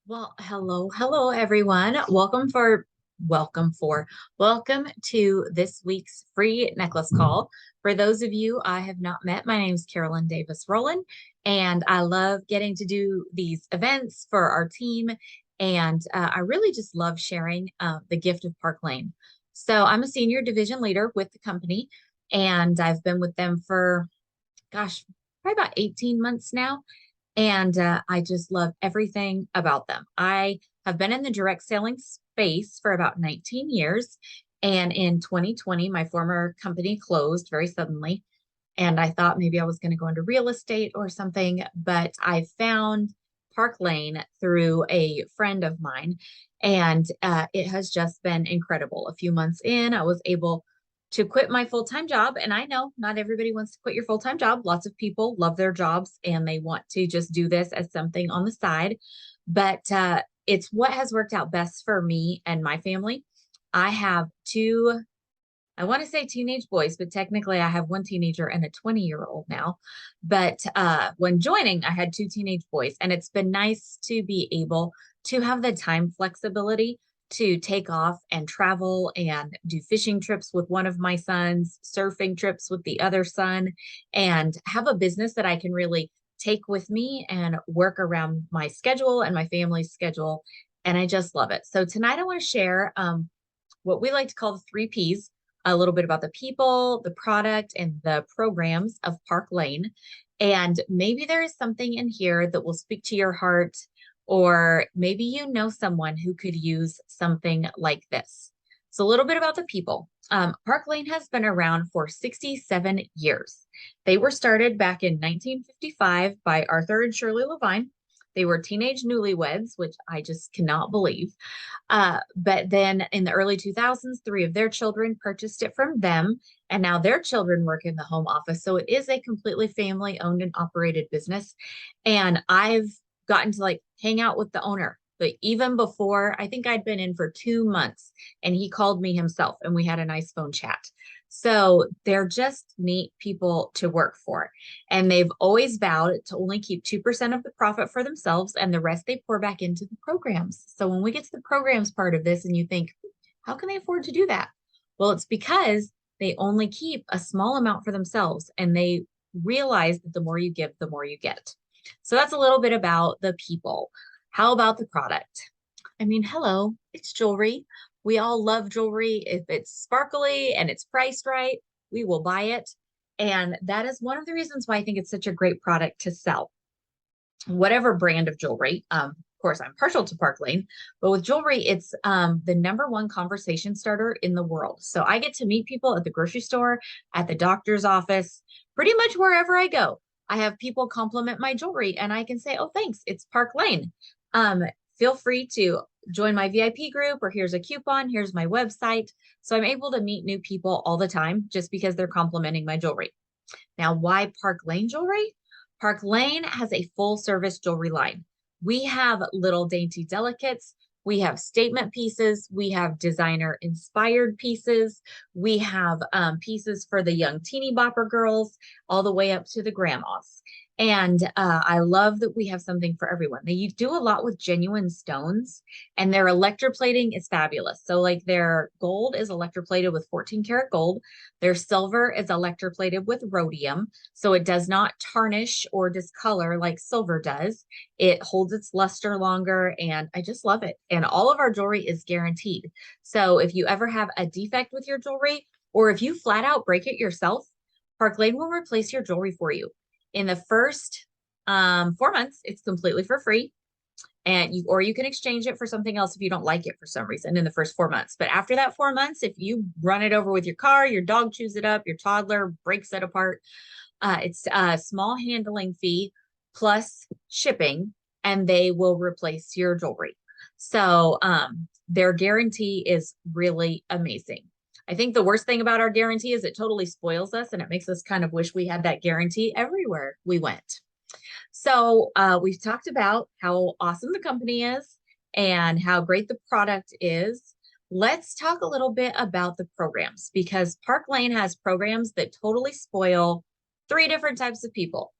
Well, hello everyone. Welcome to this week's free necklace call. For those of you I have not met, my name is Carolyn Davis-Rohlin, and I love getting to do these events for our team. And I really just love sharing the gift of Park Lane. So I'm a senior division leader with the company, and I've been with them for, gosh, probably about 18 months now. And I just love everything about them. I have been in the direct selling space for about 19 years. And in 2020, my former company closed very suddenly. And I thought maybe I was going to go into real estate or something, but I found Park Lane through a friend of mine. And it has just been incredible. A few months in, I was able to quit my full-time job. And I know not everybody wants to quit your full-time job. Lots of people love their jobs and they want to just do this as something on the side. But it's what has worked out best for me and my family. I have two, I want to say teenage boys, but technically I have one teenager and a 20-year-old now. But when joining, I had two teenage boys, and it's been nice to be able to have the time flexibility to take off and travel and do fishing trips with one of my sons, surfing trips with the other son, and have a business that I can really take with me and work around my schedule and my family's schedule. And I just love it. So tonight I want to share what we like to call the three Ps, a little bit about the people, the product, and the programs of Park Lane. And maybe there is something in here that will speak to your heart, or maybe you know someone who could use something like this. So, a little bit about the people. Park Lane has been around for 67 years. They were started back in 1955 by Arthur and Shirley Levine. They were teenage newlyweds, which I just cannot believe. But then in the early 2000s, three of their children purchased it from them, and now their children work in the home office. So it is a completely family owned and operated business. And I've gotten to like hang out with the owner. But even before, I think I'd been in for 2 months, and he called me himself and we had a nice phone chat. So they're just neat people to work for. And they've always vowed to only keep 2% of the profit for themselves, and the rest they pour back into the programs. So when we get to the programs part of this and you think, how can they afford to do that? Well, it's because they only keep a small amount for themselves, and they realize that the more you give, the more you get. So that's a little bit about the people. How about the product? I mean, hello, it's jewelry. We all love jewelry. If it's sparkly and it's priced right, we will buy it. And that is one of the reasons why I think it's such a great product to sell. Whatever brand of jewelry, of course, I'm partial to Park Lane, but with jewelry, it's the number one conversation starter in the world. So I get to meet people at the grocery store, at the doctor's office, pretty much wherever I go. I have people compliment my jewelry, and I can say, "Oh, thanks, it's Park Lane." Um, Feel free to join my VIP group, or here's a coupon, here's my website. So I'm able to meet new people all the time just because they're complimenting my jewelry. Now, why Park Lane jewelry? Park Lane has a full service jewelry line. We have little dainty delicates. We have statement pieces. We have designer inspired pieces. We have pieces for the young teeny bopper girls, all the way up to the grandmas. And I love that we have something for everyone. They do a lot with genuine stones, and their electroplating is fabulous. So, like, their gold is electroplated with 14 karat gold. Their silver is electroplated with rhodium, so it does not tarnish or discolor like silver does. It holds its luster longer, and I just love it. And all of our jewelry is guaranteed. So if you ever have a defect with your jewelry, or if you flat out break it yourself, Park Lane will replace your jewelry for you. In the first 4 months, it's completely for free. And you can exchange it for something else if you don't like it for some reason in the first 4 months. But after that 4 months, if you run it over with your car, your dog chews it up, your toddler breaks it apart, it's a small handling fee plus shipping, and they will replace your jewelry. So their guarantee is really amazing. I think the worst thing about our guarantee is it totally spoils us, and it makes us kind of wish we had that guarantee everywhere we went. So we've talked about how awesome the company is and how great the product is. Let's talk a little bit about the programs, because Park Lane has programs that totally spoil three different types of people.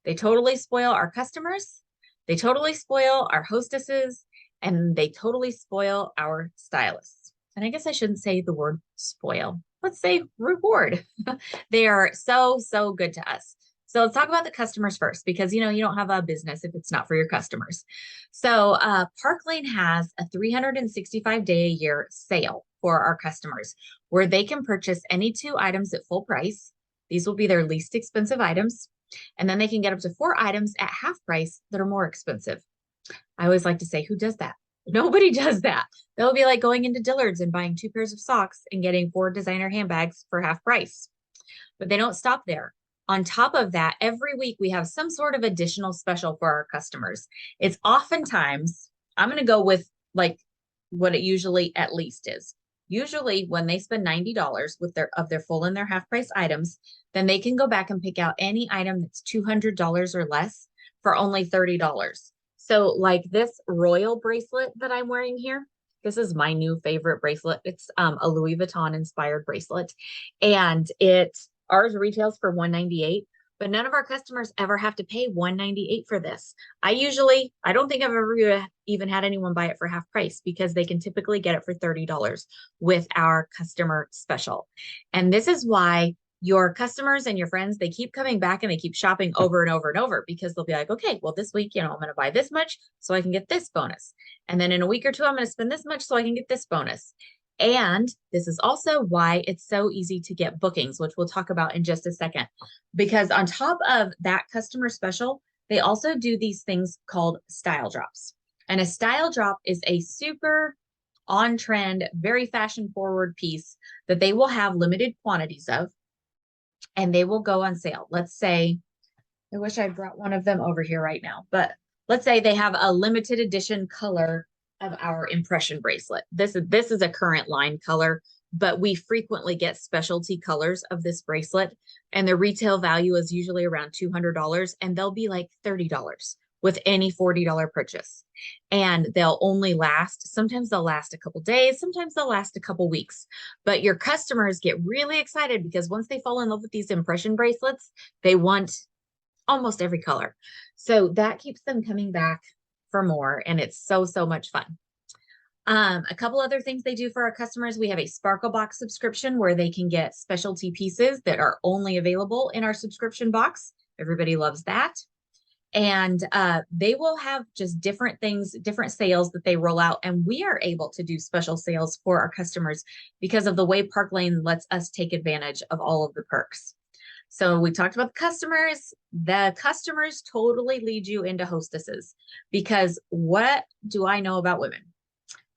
They totally spoil our customers, They totally spoil our hostesses and they totally spoil our stylists. And I guess I shouldn't say the word spoil. Let's say reward. They are so, so good to us. So let's talk about the customers first, because you don't have a business if it's not for your customers. So Park Lane has a 365-day a year sale for our customers where they can purchase any 2 items at full price. These will be their least expensive items. And then they can get up to 4 items at half price that are more expensive. I always like to say, who does that? Nobody does that. They'll be like going into Dillard's and buying 2 pairs of socks and getting 4 designer handbags for half price. But they don't stop there. On top of that, every week we have some sort of additional special for our customers. It's oftentimes, I'm going to go with like what it usually at least is. Usually when they spend $90 with their full and their half price items, then they can go back and pick out any item that's $200 or less for only $30. So like this royal bracelet that I'm wearing here, this is my new favorite bracelet. It's a Louis Vuitton inspired bracelet, and ours retails for $198, but none of our customers ever have to pay $198 for this. I don't think I've ever even had anyone buy it for half price because they can typically get it for $30 with our customer special. And this is why your customers and your friends, they keep coming back and they keep shopping over and over and over, because they'll be like, okay, well, this week, I'm going to buy this much so I can get this bonus. And then in a week or two, I'm going to spend this much so I can get this bonus. And this is also why it's so easy to get bookings, which we'll talk about in just a second. Because on top of that customer special, they also do these things called style drops. And a style drop is a super on trend, very fashion forward piece that they will have limited quantities of, and they will go on sale. Let's say, I wish I brought one of them over here right now, but let's say they have a limited edition color of our impression bracelet. This is a current line color, but we frequently get specialty colors of this bracelet, and the retail value is usually around $200, and they'll be like $30 with any $40 purchase. And sometimes they'll last a couple days, sometimes they'll last a couple weeks. But your customers get really excited because once they fall in love with these impression bracelets, they want almost every color. So that keeps them coming back for more, and it's so, so much fun. A couple other things they do for our customers. We have a Sparklebox subscription where they can get specialty pieces that are only available in our subscription box. Everybody loves that. And they will have just different things, different sales that they roll out. And we are able to do special sales for our customers because of the way Park Lane lets us take advantage of all of the perks. So we talked about the customers. The customers totally lead you into hostesses, because what do I know about women?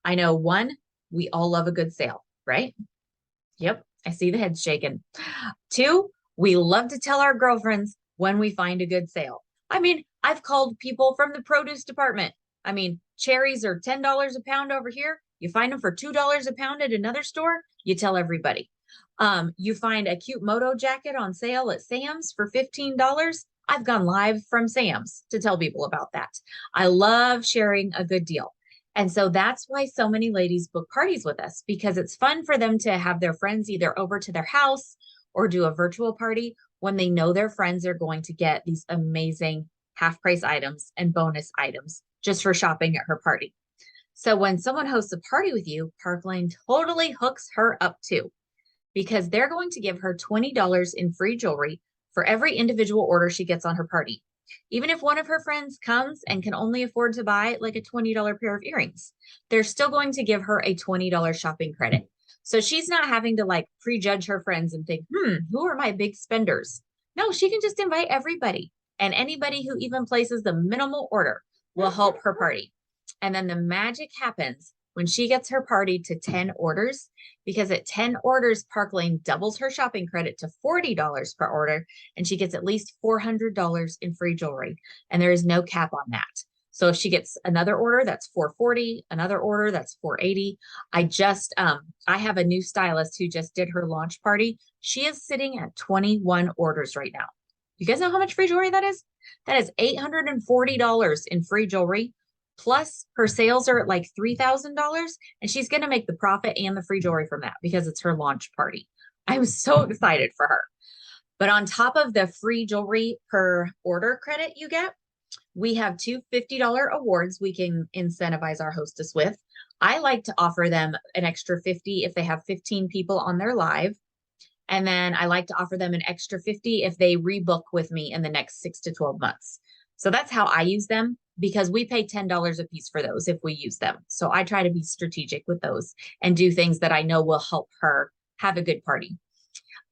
I know, one, we all love a good sale, right? Yep, I see the heads shaking. 2, we love to tell our girlfriends when we find a good sale. I mean, I've called people from the produce department. I mean, cherries are $10 a pound over here. You find them for $2 a pound at another store, you tell everybody. You find a cute moto jacket on sale at Sam's for $15. I've gone live from Sam's to tell people about that. I love sharing a good deal. And so that's why so many ladies book parties with us, because it's fun for them to have their friends either over to their house or do a virtual party when they know their friends are going to get these amazing half price items and bonus items just for shopping at her party. So when someone hosts a party with you, Park Lane totally hooks her up too, because they're going to give her $20 in free jewelry for every individual order she gets on her party. Even if one of her friends comes and can only afford to buy like a $20 pair of earrings, they're still going to give her a $20 shopping credit. So she's not having to like prejudge her friends and think, who are my big spenders? No, she can just invite everybody, and anybody who even places the minimal order will help her party. And then the magic happens when she gets her party to 10 orders, because at 10 orders, Park Lane doubles her shopping credit to $40 per order, and she gets at least $400 in free jewelry. And there is no cap on that. So if she gets another order, that's $440, another order, that's $480. I have a new stylist who just did her launch party. She is sitting at 21 orders right now. You guys know how much free jewelry that is? That is $840 in free jewelry. Plus her sales are at like $3,000, and she's going to make the profit and the free jewelry from that because it's her launch party. I'm so excited for her. But on top of the free jewelry per order credit you get, We have two $50 awards we can incentivize our hostess with. I like to offer them an extra 50 if they have 15 people on their live. And then I like to offer them an extra 50 if they rebook with me in the next 6 to 12 months. So that's how I use them because we pay $10 a piece for those if we use them. So I try to be strategic with those and do things that I know will help her have a good party.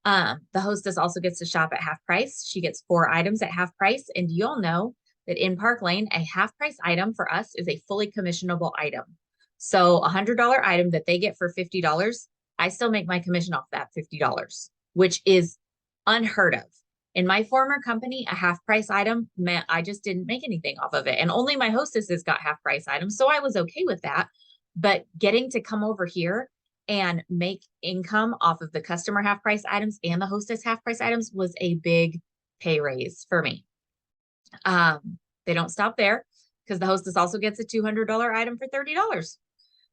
The hostess also gets to shop at half price. She gets 4 items at half price. And you'll know that in Park Lane, a half price item for us is a fully commissionable item. So a $100 item that they get for $50, I still make my commission off that $50, which is unheard of. In my former company, a half price item meant I just didn't make anything off of it. And only my hostesses got half price items. So I was okay with that. But getting to come over here and make income off of the customer half price items and the hostess half price items was a big pay raise for me. They don't stop there because the hostess also gets a $200 item for $30.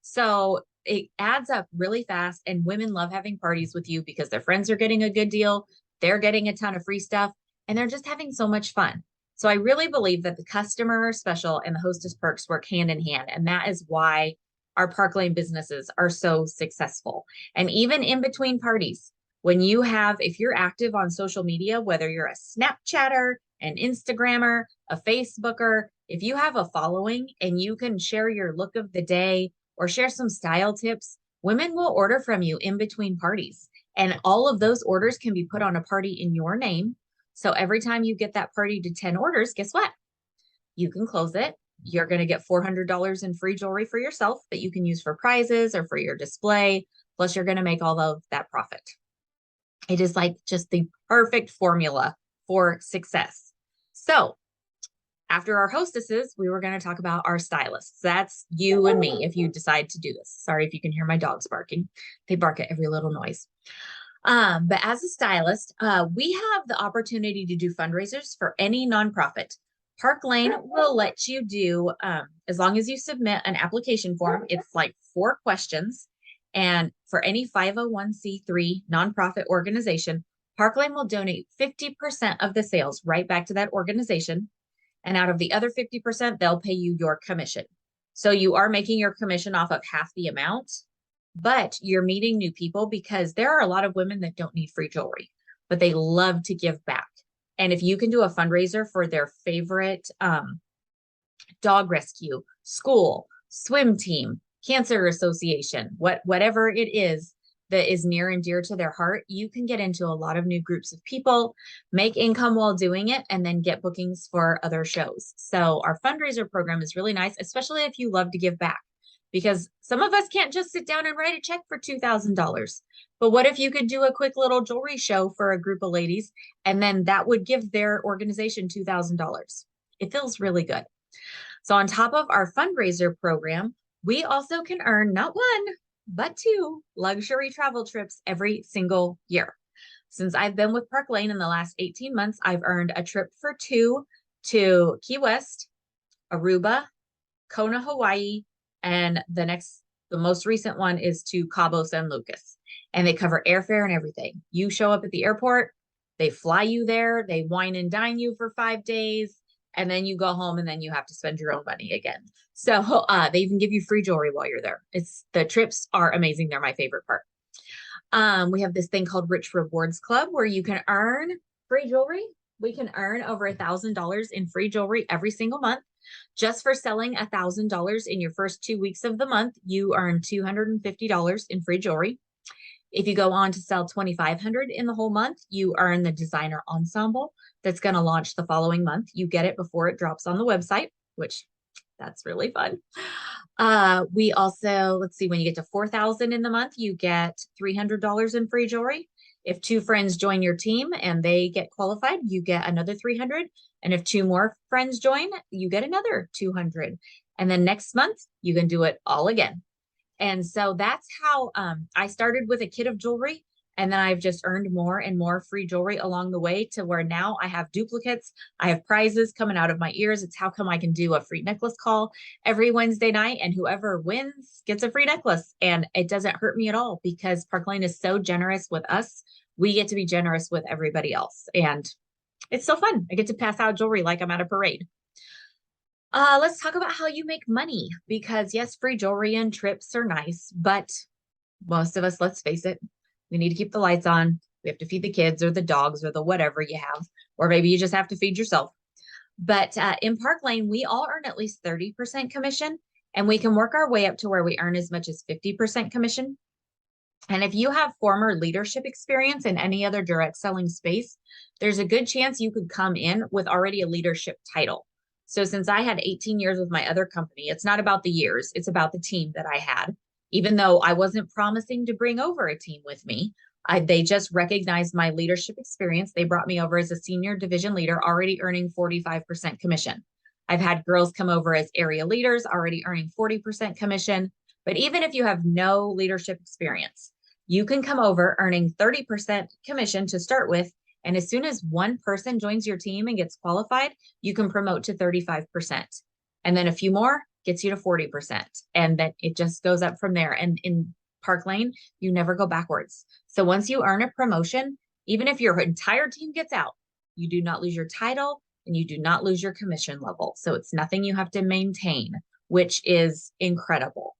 So it adds up really fast, and women love having parties with you because their friends are getting a good deal. They're getting a ton of free stuff, and they're just having so much fun. So I really believe that the customer special and the hostess perks work hand in hand. And that is why our Park Lane businesses are so successful. And even in between parties, when you have, if you're active on social media, whether you're a Snapchatter, an Instagrammer, a Facebooker, if you have a following and you can share your look of the day or share some style tips, women will order from you in between parties. And all of those orders can be put on a party in your name. So every time you get that party to 10 orders, guess what? You can close it. You're going to get $400 in free jewelry for yourself that you can use for prizes or for your display. Plus, you're going to make all of that profit. It is like just the perfect formula for success. So after our hostesses, we were going to talk about our stylists. That's you and me if you decide to do this. Sorry if you can hear my dogs barking. They bark at every little noise. But as a stylist, we have the opportunity to do fundraisers for any nonprofit. Park Lane will let you do, as long as you submit an application form, it's like 4 questions. And for any 501c3 nonprofit organization, Park Lane will donate 50% of the sales right back to that organization. And out of the other 50%, they'll pay you your commission. So you are making your commission off of half the amount, but you're meeting new people because there are a lot of women that don't need free jewelry, but they love to give back. And if you can do a fundraiser for their favorite dog rescue, school, swim team, cancer association, whatever it is that is near and dear to their heart, you can get into a lot of new groups of people, make income while doing it, and then get bookings for other shows. So our fundraiser program is really nice, especially if you love to give back, because some of us can't just sit down and write a check for $2,000. But what if you could do a quick little jewelry show for a group of ladies, and then that would give their organization $2,000? It feels really good. So on top of our fundraiser program, we also can earn not 1, but 2 luxury travel trips every single year. Since I've been with Park Lane in the last 18 months, I've earned a trip for 2 to Key West, Aruba, Kona, Hawaii, and the most recent one is to Cabo San Lucas. And they cover airfare and everything. You show up at the airport, they fly you there, they wine and dine you for 5 days, and then you go home and then you have to spend your own money again. So they even give you free jewelry while you're there. The trips are amazing. They're my favorite part. We have this thing called Rich Rewards Club where you can earn free jewelry. We can earn over $1,000 in free jewelry every single month. Just for selling $1,000 in your first 2 weeks of the month, you earn $250 in free jewelry. If you go on to sell $2,500 in the whole month, you earn the designer ensemble that's going to launch the following month. You get it before it drops on the website, which that's really fun. We also, let's see, when you get to $4,000 in the month, you get $300 in free jewelry. If 2 friends join your team and they get qualified, you get another $300. And if 2 more friends join, you get another $200. And then next month, you can do it all again. And so that's how I started with a kit of jewelry. And then I've just earned more and more free jewelry along the way to where now I have duplicates. I have prizes coming out of my ears. It's how come I can do a free necklace call every Wednesday night, and whoever wins gets a free necklace. And it doesn't hurt me at all because Park Lane is so generous with us. We get to be generous with everybody else. And it's so fun. I get to pass out jewelry like I'm at a parade. Let's talk about how you make money because yes, free jewelry and trips are nice, but most of us, let's face it, we need to keep the lights on. We have to feed the kids or the dogs or the whatever you have, or maybe you just have to feed yourself. But in Park Lane, we all earn at least 30% commission, and we can work our way up to where we earn as much as 50% commission. And if you have former leadership experience in any other direct selling space, there's a good chance you could come in with already a leadership title. So since I had 18 years with my other company, it's not about the years, it's about the team that I had. Even though I wasn't promising to bring over a team with me, they just recognized my leadership experience. They brought me over as a senior division leader, already earning 45% commission. I've had girls come over as area leaders, already earning 40% commission. But even if you have no leadership experience, you can come over earning 30% commission to start with. And as soon as one person joins your team and gets qualified, you can promote to 35%. And then a few more gets you to 40%. And then it just goes up from there. And in Park Lane, you never go backwards. So once you earn a promotion, even if your entire team gets out, you do not lose your title and you do not lose your commission level. So it's nothing you have to maintain, which is incredible.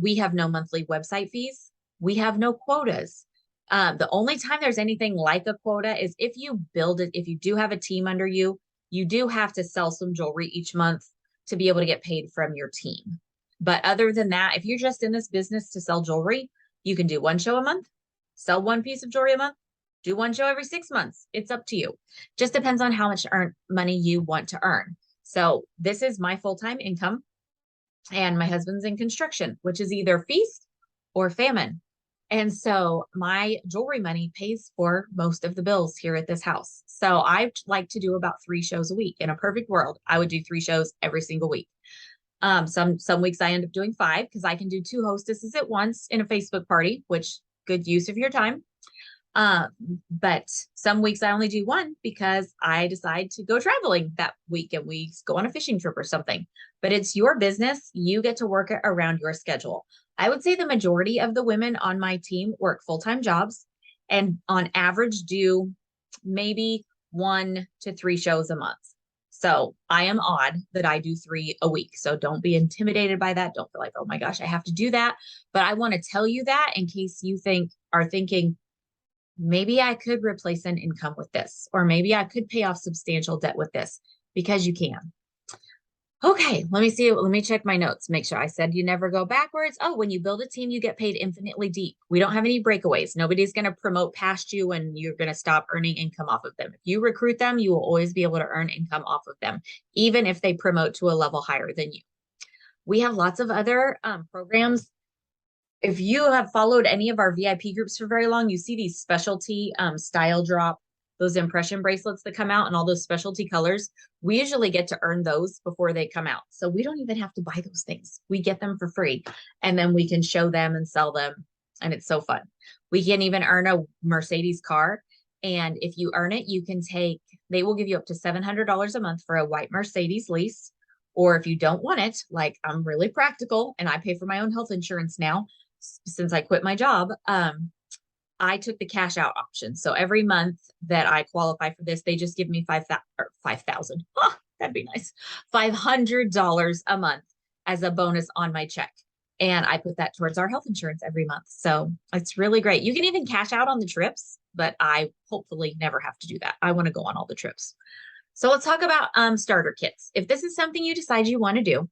We have no monthly website fees. We have no quotas. The only time there's anything like a quota is if you build it, if you do have a team under you, you do have to sell some jewelry each month to be able to get paid from your team. But other than that, if you're just in this business to sell jewelry, you can do one show a month, sell one piece of jewelry a month, do one show every 6 months. It's up to you. Just depends on how much money you want to earn. So this is my full-time income. And my husband's in construction, which is either feast or famine. And so my jewelry money pays for most of the bills here at this house. So I like to do about 3 shows a week. In a perfect world, I would do 3 shows every single week. Some weeks I end up doing 5 because I can do 2 hostesses at once in a Facebook party, which good use of your time. But some weeks I only do 1 because I decide to go traveling that week and we go on a fishing trip or something. But it's your business. You get to work it around your schedule. I would say the majority of the women on my team work full-time jobs and on average do maybe 1 to 3 shows a month. So I am odd that I do 3 a week. So don't be intimidated by that. Don't feel like, oh my gosh, I have to do that. But I want to tell you that in case you are thinking, maybe I could replace an income with this, or maybe I could pay off substantial debt with this, because you can. Okay, let me see. Let me check my notes. Make sure I said you never go backwards. Oh, when you build a team, you get paid infinitely deep. We don't have any breakaways. Nobody's going to promote past you and you're going to stop earning income off of them. If you recruit them, you will always be able to earn income off of them, even if they promote to a level higher than you. We have lots of other programs. If you have followed any of our VIP groups for very long, you see these specialty style drop, those impression bracelets that come out and all those specialty colors. We usually get to earn those before they come out. So we don't even have to buy those things. We get them for free and then we can show them and sell them. And it's so fun. We can even earn a Mercedes car. And if you earn it, they will give you up to $700 a month for a white Mercedes lease. Or if you don't want it, like I'm really practical and I pay for my own health insurance now, since I quit my job, I took the cash out option. So every month that I qualify for this, they just give me $5,000. Oh, that'd be nice. $500 a month as a bonus on my check. And I put that towards our health insurance every month. So it's really great. You can even cash out on the trips, but I hopefully never have to do that. I want to go on all the trips. So let's talk about starter kits. If this is something you decide you want to do,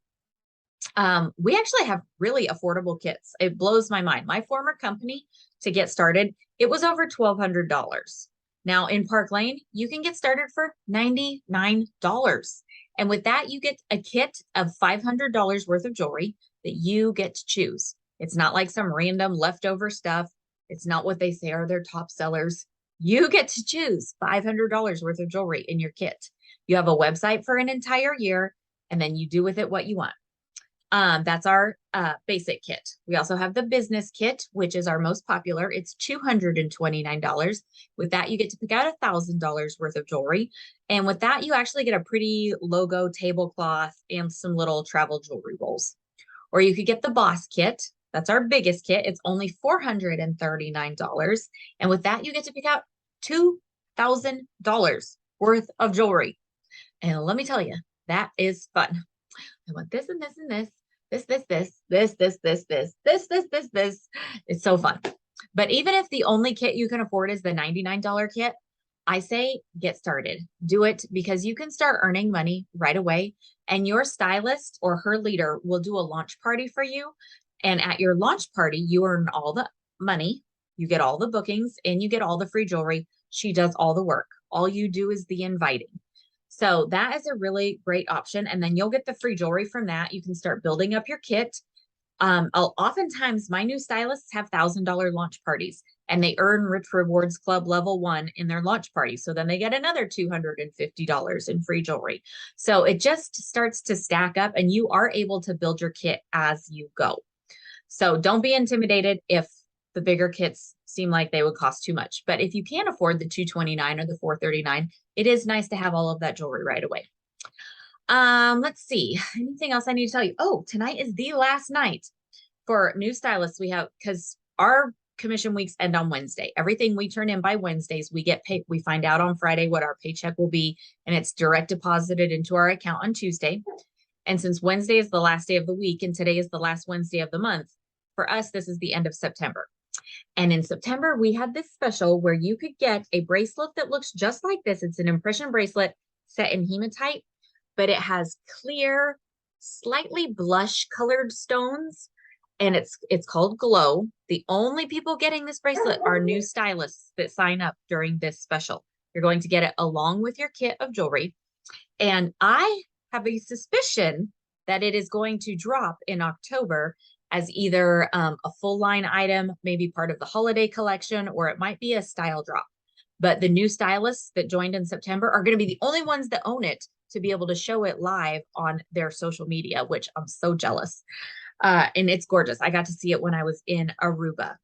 we actually have really affordable kits. It blows my mind. My former company, to get started, it was over $1,200. Now in Park Lane, you can get started for $99. And with that, you get a kit of $500 worth of jewelry that you get to choose. It's not like some random leftover stuff. It's not what they say are their top sellers. You get to choose $500 worth of jewelry in your kit. You have a website for an entire year, and then you do with it what you want. That's our basic kit. We also have the business kit, which is our most popular. It's $229. With that, you get to pick out $1,000 worth of jewelry. And with that, you actually get a pretty logo tablecloth and some little travel jewelry rolls. Or you could get the boss kit. That's our biggest kit. It's only $439. And with that, you get to pick out $2,000 worth of jewelry. And let me tell you, That is fun. I want this and this and this. It's so fun. But even if the only kit you can afford is the $99 kit, I say get started. Do it because you can start earning money right away. And your stylist or her leader will do a launch party for you. And at your launch party, you earn all the money, you get all the bookings, and you get all the free jewelry. She does all the work. All you do is the inviting. So that is a really great option. And then you'll get the free jewelry from that. You can start building up your kit. Oftentimes my new stylists have $1,000 launch parties and they earn Rich Rewards Club level 1 in their launch party. So then they get another $250 in free jewelry. So it just starts to stack up and you are able to build your kit as you go. So don't be intimidated if the bigger kits seem like they would cost too much. But if you can't afford the $229 or the $439, it is nice to have all of that jewelry right away. Let's see. Anything else I need to tell you? Oh, tonight is the last night for new stylists. We have, because our commission weeks end on Wednesday. Everything we turn in by Wednesdays, we get paid. We find out on Friday what our paycheck will be, and it's direct deposited into our account on Tuesday. And since Wednesday is the last day of the week and today is the last Wednesday of the month, for us, this is the end of September. And in September, we had this special where you could get a bracelet that looks just like this. It's an impression bracelet set in hematite, but it has clear, slightly blush colored stones, and it's called Glow. The only people getting this bracelet are new stylists that sign up during this special. You're going to get it along with your kit of jewelry. And I have a suspicion that it is going to drop in October as either a full line item, maybe part of the holiday collection, or it might be a style drop. But the new stylists that joined in September are going to be the only ones that own it to be able to show it live on their social media, which I'm so jealous. And it's gorgeous. I got to see it when I was in Aruba.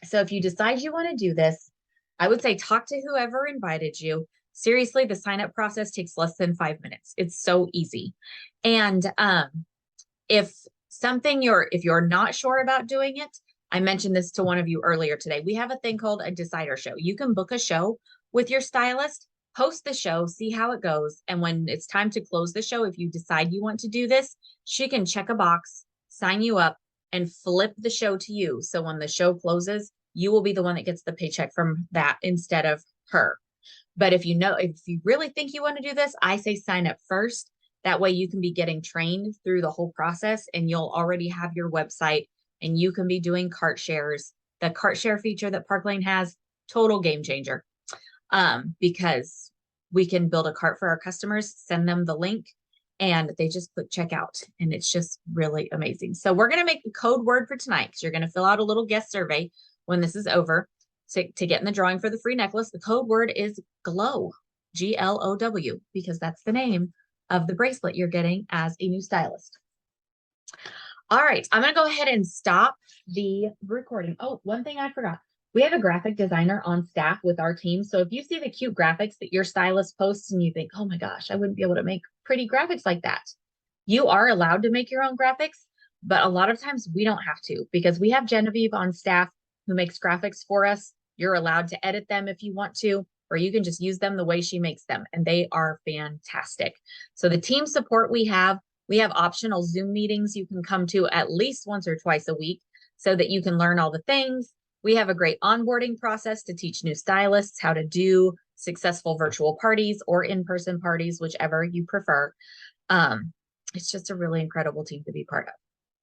So if you decide you want to do this, I would say talk to whoever invited you. Seriously, the sign-up process takes less than 5 minutes. It's so easy. And if you're not sure about doing it, I mentioned this to one of you earlier today. We have a thing called a decider show. You can book a show with your stylist, host the show, see how it goes. And when it's time to close the show, if you decide you want to do this, she can check a box, sign you up, and flip the show to you. So when the show closes, you will be the one that gets the paycheck from that instead of her. But if you really think you want to do this, I say sign up first. That way you can be getting trained through the whole process and you'll already have your website and you can be doing cart shares. The cart share feature that Park Lane has, total game changer. Because we can build a cart for our customers, send them the link, and they just click checkout. And it's just really amazing. So we're going to make a code word for tonight because you're going to fill out a little guest survey when this is over to get in the drawing for the free necklace. The code word is GLOW, GLOW, because that's the name of the bracelet you're getting as a new stylist. All right, I'm going to go ahead and stop the recording. Oh, one thing I forgot. We have a graphic designer on staff with our team. So if you see the cute graphics that your stylist posts and you think, oh my gosh, I wouldn't be able to make pretty graphics like that. You are allowed to make your own graphics, but a lot of times we don't have to because we have Genevieve on staff who makes graphics for us. You're allowed to edit them if you want to, or you can just use them the way she makes them. And they are fantastic. So the team support we have optional Zoom meetings you can come to at least once or twice a week so that you can learn all the things. We have a great onboarding process to teach new stylists how to do successful virtual parties or in-person parties, whichever you prefer. It's just a really incredible team to be part of.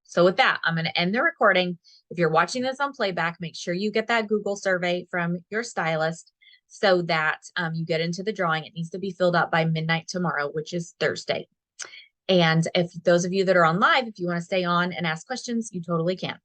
So with that, I'm going to end the recording. If you're watching this on playback, make sure you get that Google survey from your stylist so that you get into the drawing. It needs to be filled out by midnight tomorrow, which is Thursday. And if those of you that are on live, if you want to stay on and ask questions, you totally can.